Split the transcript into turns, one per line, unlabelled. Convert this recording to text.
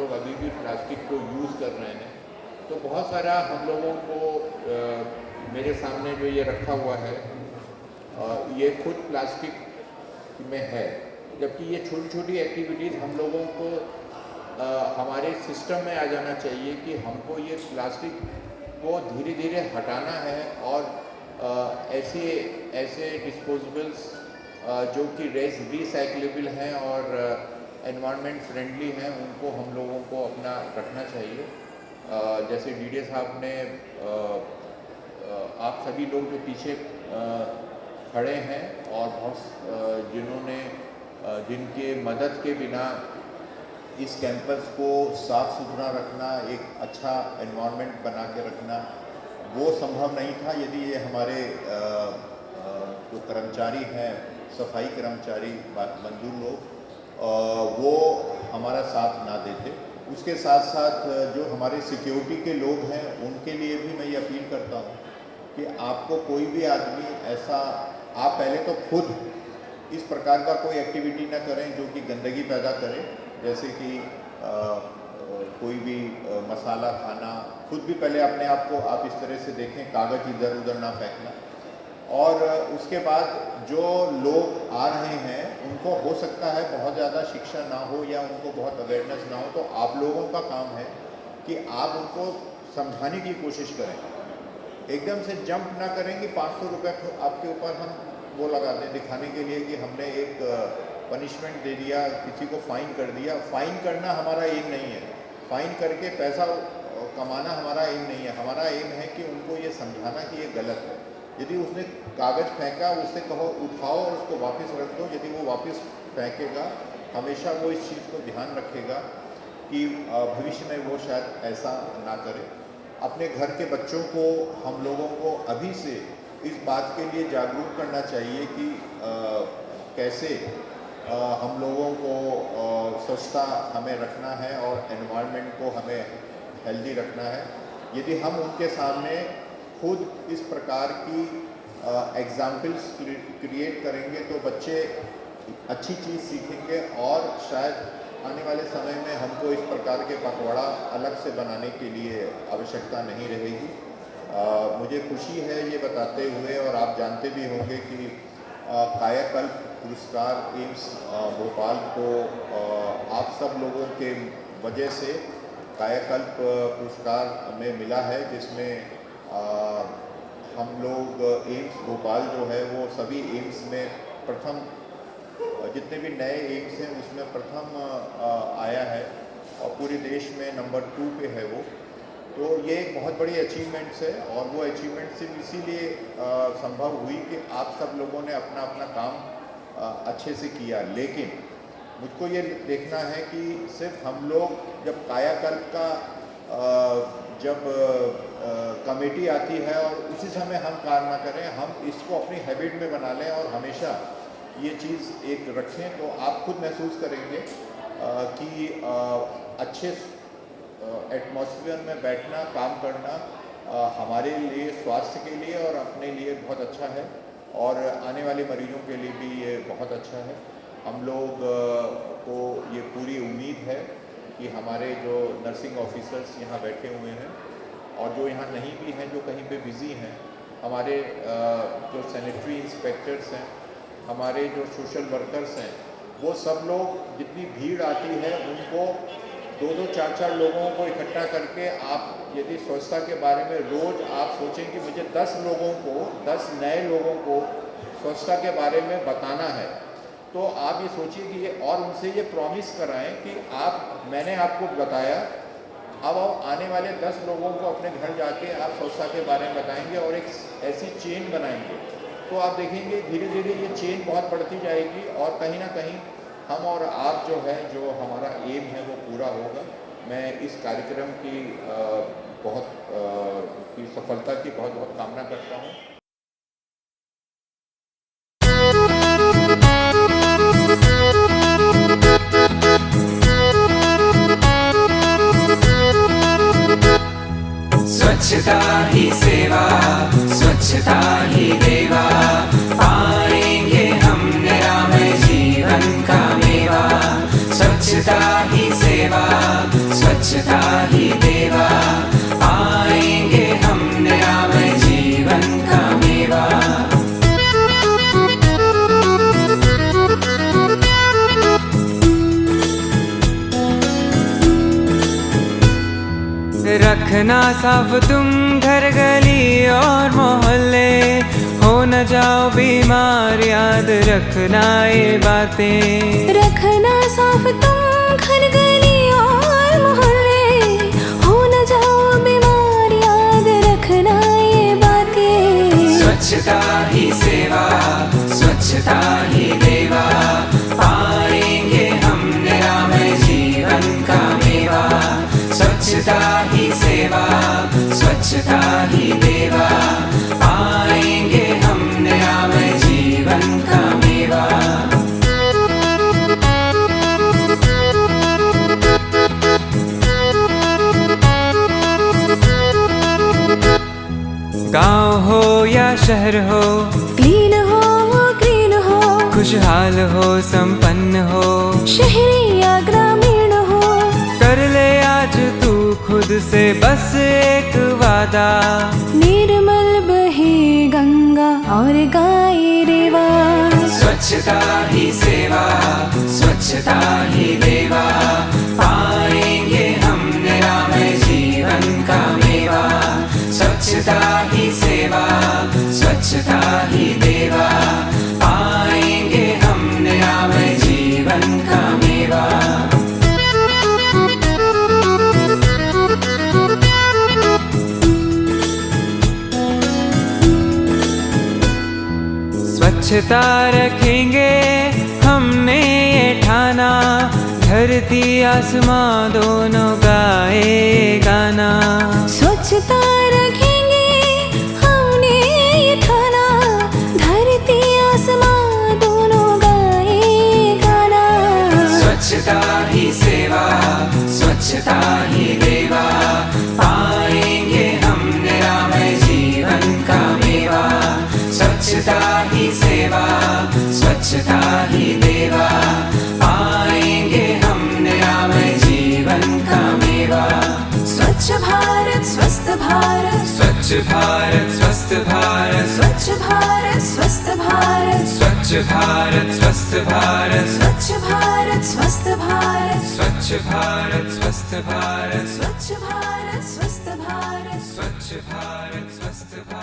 लोग अभी भी प्लास्टिक को यूज़ कर रहे हैं। तो बहुत सारा हम लोगों को मेरे सामने जो ये रखा हुआ है ये खुद प्लास्टिक में है, जबकि ये छोटी छोटी एक्टिविटीज़ हम लोगों को हमारे सिस्टम में आ जाना चाहिए कि हमको ये प्लास्टिक को धीरे धीरे हटाना है और ऐसे ऐसे डिस्पोजेबल्स जो कि रिसाइक्लेबल हैं और एनवायरनमेंट फ्रेंडली हैं उनको हम लोगों को अपना रखना चाहिए। जैसे डीडे साहब ने आप सभी लोग जो पीछे खड़े हैं और बहुत जिन्होंने जिनके मदद के बिना इस कैंपस को साफ़ सुथरा रखना, एक अच्छा एनवायरनमेंट बना के रखना वो संभव नहीं था यदि ये हमारे जो कर्मचारी हैं, सफाई कर्मचारी मजदूर लोग वो हमारा साथ ना देते। उसके साथ साथ जो हमारे सिक्योरिटी के लोग हैं उनके लिए भी मैं ये अपील करता हूँ कि आपको कोई भी आदमी ऐसा, आप पहले तो खुद इस प्रकार का कोई एक्टिविटी ना करें जो कि गंदगी पैदा करे, जैसे कि कोई भी मसाला खाना, खुद भी पहले अपने आप को आप इस तरह से देखें, कागज़ इधर उधर ना फेंकना। और उसके बाद जो लोग आ रहे हैं उनको हो सकता है बहुत ज़्यादा शिक्षा ना हो या उनको बहुत अवेयरनेस ना हो, तो आप लोगों का काम है कि आप उनको समझाने की कोशिश करें। एकदम से जंप ना करें कि 500 रुपये आपके ऊपर हम वो लगा दें दिखाने के लिए कि हमने एक पनिशमेंट दे दिया, किसी को फ़ाइन कर दिया। फ़ाइन करना हमारा एम नहीं है, फ़ाइन करके पैसा कमाना हमारा एम नहीं है। हमारा एम है कि उनको ये समझाना कि ये गलत है। यदि उसने कागज़ फेंका, उससे कहो उठाओ और उसको वापस रख दो। यदि वो वापस फेंकेगा, हमेशा वो इस चीज़ को ध्यान रखेगा कि भविष्य में वो शायद ऐसा ना करे। अपने घर के बच्चों को हम लोगों को अभी से इस बात के लिए जागरूक करना चाहिए कि कैसे हम लोगों को स्वच्छता हमें रखना है और एनवायरनमेंट को हमें हेल्दी रखना है। यदि हम उनके सामने खुद इस प्रकार की एग्जाम्पल्स क्रिएट करेंगे तो बच्चे अच्छी चीज़ सीखेंगे और शायद आने वाले समय में हमको इस प्रकार के पखवाड़ा अलग से बनाने के लिए आवश्यकता नहीं रहेगी। मुझे खुशी है ये बताते हुए, और आप जानते भी होंगे कि कायाकल्प पुरस्कार एम्स भोपाल को आप सब लोगों के वजह से कायाकल्प पुरस्कार में मिला है, जिसमें हम लोग एम्स भोपाल जो है वो सभी एम्स में प्रथम, जितने भी नए एम्स हैं उसमें प्रथम आया है और पूरे देश में नंबर 2 पे है वो। तो ये एक बहुत बड़ी अचीवमेंट्स है और वो अचीवमेंट सिर्फ इसीलिए संभव हुई कि आप सब लोगों ने अपना अपना काम अच्छे से किया। लेकिन मुझको ये देखना है कि सिर्फ हम लोग जब कायाकल्प का जब कमेटी आती है और उसी समय हम कार्य ना करें, हम इसको अपनी हैबिट में बना लें और हमेशा ये चीज़ एक रखें, तो आप खुद महसूस करेंगे कि अच्छे एटमॉस्फेयर में बैठना, काम करना हमारे लिए, स्वास्थ्य के लिए और अपने लिए बहुत अच्छा है और आने वाले मरीजों के लिए भी ये बहुत अच्छा है। हम लोग को ये पूरी उम्मीद है कि हमारे जो नर्सिंग ऑफिसर्स यहाँ बैठे हुए हैं और जो यहाँ नहीं भी हैं, जो कहीं पे बिज़ी हैं, हमारे जो सैनिटरी इंस्पेक्टर्स हैं, हमारे जो सोशल वर्कर्स हैं, वो सब लोग जितनी भीड़ आती है उनको 2-2, 4-4 लोगों को इकट्ठा करके आप यदि स्वच्छता के बारे में रोज़ आप सोचें कि मुझे 10 लोगों को, 10 नए लोगों को स्वच्छता के बारे में बताना है, तो आप ये सोचिए कि ये, और उनसे ये प्रॉमिस कराएं कि मैंने आपको बताया, अब आप आने वाले 10 लोगों को अपने घर जाके आप स्वच्छता के बारे में बताएंगे और एक ऐसी चेन बनाएंगे, तो आप देखेंगे धीरे धीरे ये चेन बहुत बढ़ती जाएगी और कहीं ना कहीं हम और आप जो है, जो हमारा एम है वो पूरा होगा। मैं इस कार्यक्रम की की सफलता की बहुत बहुत कामना करता हूँ।
स्वच्छता ही सेवा, स्वच्छता ही देवा, पाएंगे हम निरामय जीवन का मेवा। स्वच्छता ही सेवा, स्वच्छता ही देवा, पाएंगे हम निरामय जीवन का मेवा। रखना साफ तुम घर गली और मोहल्ले, हो न जाओ बीमार याद रखना ये बातें।
रखना साफ तुम घर गली और मोहल्ले, हो न जाओ बीमार याद रखना ये बातें।
स्वच्छता ही सेवा, स्वच्छता ही देवा, पाएंगे हम निरामय जीवन का मेवा। स्वच्छता ही सेवा, स्वच्छता ही देवा, पाएंगे हम निरामय जीवन का मेवा। गांव हो या शहर हो,
क्लीन हो ग्रीन हो,
खुशहाल हो संपन्न हो,
शहरी या ग्रामीण हो,
कर ले आज तू खुद से बस एक वादा।
निर्मल बहे गंगा और गाए रेवा।
स्वच्छता ही सेवा, स्वच्छता ही देवा, पाएंगे हम निरामय जीवन का मेवा। स्वच्छता ही सेवा, स्वच्छता ही देवा, पाएंगे हम निरामय जीवन का मेवा। स्वच्छता रखेंगे हमने ये ठाना, धरती आसमां दोनों गाए गाना।
स्वच्छता रखेंगे हमने ये ठाना, धरती आसमां दोनों गाए गाना।
स्वच्छता ही सेवा, स्वच्छता ही देवा, पाएंगे हम निरामय जीवन का मेवा। स्वच्छता ही सेवा, स्वच्छता ही देवा, पाएंगे हम निरामय जीवन का मेवा।
स्वच्छ भारत स्वस्थ भारत,
स्वच्छ भारत स्वस्थ भारत,
स्वच्छ भारत स्वस्थ भारत,
स्वच्छ भारत स्वस्थ भारत,
स्वच्छ भारत स्वस्थ भारत,
स्वच्छ भारत स्वस्थ भारत,
स्वच्छ भारत स्वस्थ भारत,
स्वच्छ भारत स्वस्थ भारत।